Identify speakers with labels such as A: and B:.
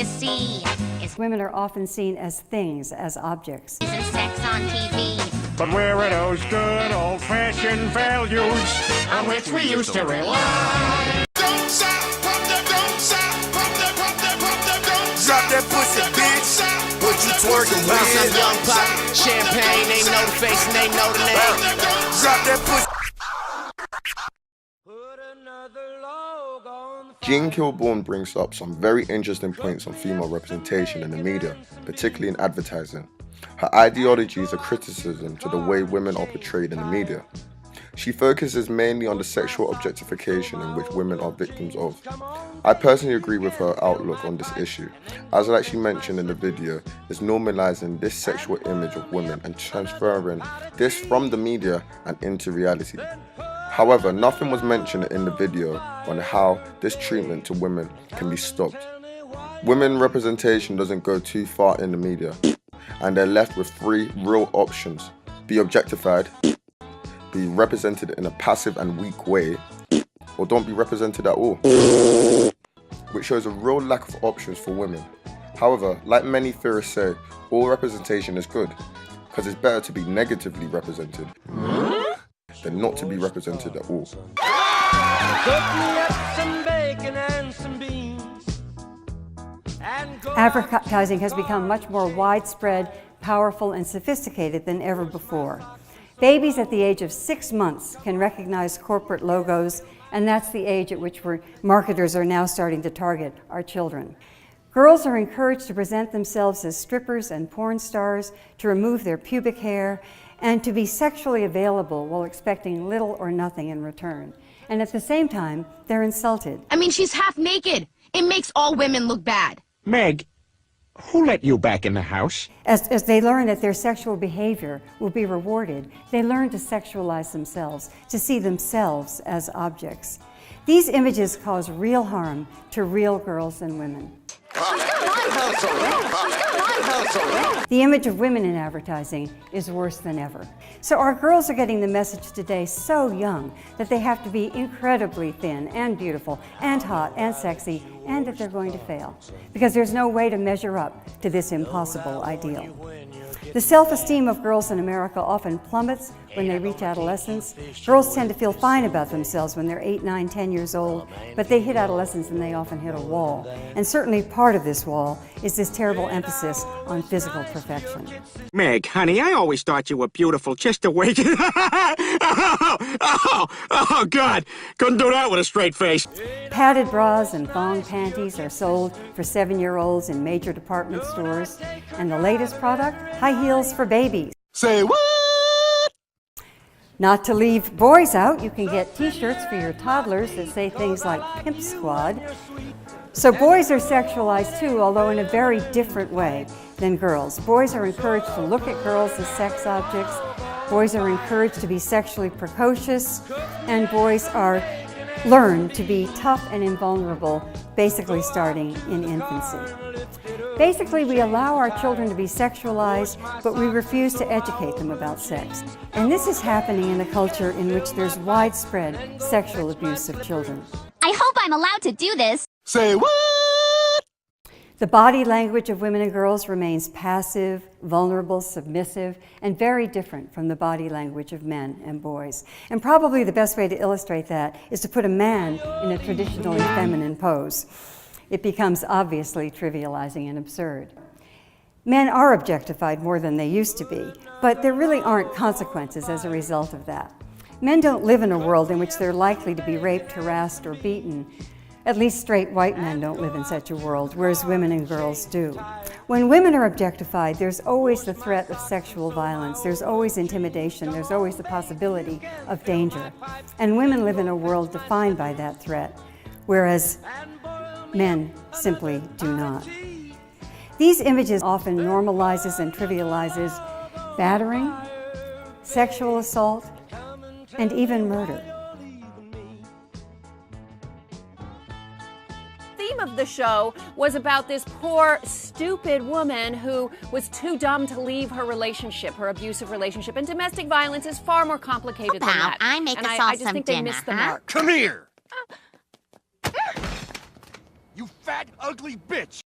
A: you see is
B: Women are often seen as things, as objects.
A: and sex on TV.
C: But where are those good old-fashioned values on which we used to rely?
D: Don't stop, pump that, don't stop, pump that, pump that, pump that, don't stop.
E: Drop that pussy, bitch. What you twerking with?
F: Bounce up, young pop, champagne, they know the face and they know the name.
E: Drop that pussy.
G: Jean Kilbourne brings up some very interesting points on female representation in the media, particularly in advertising. Her ideology is a criticism to the way women are portrayed in the media. She focuses mainly on the sexual objectification in which women are victims of. I personally agree with her outlook on this issue, as like she mentioned in the video, is normalizing this sexual image of women and transferring this from the media and into reality. However, nothing was mentioned in the video on how this treatment to women can be stopped. Women representation doesn't go too far in the media, and they're left with three real options: be objectified, be represented in a passive and weak way, or don't be represented at all, which shows a real lack of options for women. However, like many theorists say, all representation is good, because it's better to be negatively represented than not to be represented at all.
B: Advertising has become much more widespread, powerful, and sophisticated than ever before. Babies at the age of 6 months can recognize corporate logos, and that's the age at which marketers are now starting to target our children. Girls are encouraged to present themselves as strippers and porn stars, to remove their pubic hair, and to be sexually available while expecting little or nothing in return. And at the same time, they're insulted.
A: I mean, she's half naked. It makes all women look bad.
C: Meg, who let you back in the house?
B: As they learn that their sexual behavior will be rewarded, they learn to sexualize themselves, to see themselves as objects. These images cause real harm to real girls and women. The image of women in advertising is worse than ever. So our girls are getting the message today so young that they have to be incredibly thin and beautiful and hot and sexy, and that they're going to fail, because there's no way to measure up to this impossible ideal. The self-esteem of girls in America often plummets when they reach adolescence. Girls tend to feel fine about themselves when they're 8, 9, 10 years old, but they hit adolescence and they often hit a wall. And certainly part of this wall is this terrible emphasis on physical perfection.
C: Meg, honey, I always thought you were beautiful just the way you... oh, God. Couldn't do that with a straight face.
B: Padded bras and thong panties are sold for 7-year-olds in major department stores. And the latest product? High heels for babies.
E: Say what?
B: Not to leave boys out, you can get t-shirts for your toddlers that say things like Pimp Squad. So boys are sexualized too, although in a very different way than girls. Boys are encouraged to look at girls as sex objects. Boys are encouraged to be sexually precocious, and boys are learned to be tough and invulnerable, basically starting in infancy. Basically, we allow our children to be sexualized, but we refuse to educate them about sex. And this is happening in a culture in which there's widespread sexual abuse of children.
A: I hope I'm allowed to do this.
E: Say what?
B: The body language of women and girls remains passive, vulnerable, submissive, and very different from the body language of men and boys. And probably the best way to illustrate that is to put a man in a traditionally feminine pose. It becomes obviously trivializing and absurd. Men are objectified more than they used to be, but there really aren't consequences as a result of that. Men don't live in a world in which they're likely to be raped, harassed, or beaten. At least straight white men don't live in such a world, whereas women and girls do. When women are objectified, there's always the threat of sexual violence, there's always intimidation, there's always the possibility of danger. And women live in a world defined by that threat, whereas men simply do not. These images often normalizes and trivializes battering, sexual assault, and even murder.
H: The theme of the show was about this poor, stupid woman who was too dumb to leave her relationship, her abusive relationship. And domestic violence is far more complicated than that.
A: I make
H: and
A: us all
H: I just
A: some
H: think
A: dinner,
H: they missed the
A: huh?
H: mark.
E: Come here. You fat, ugly bitch.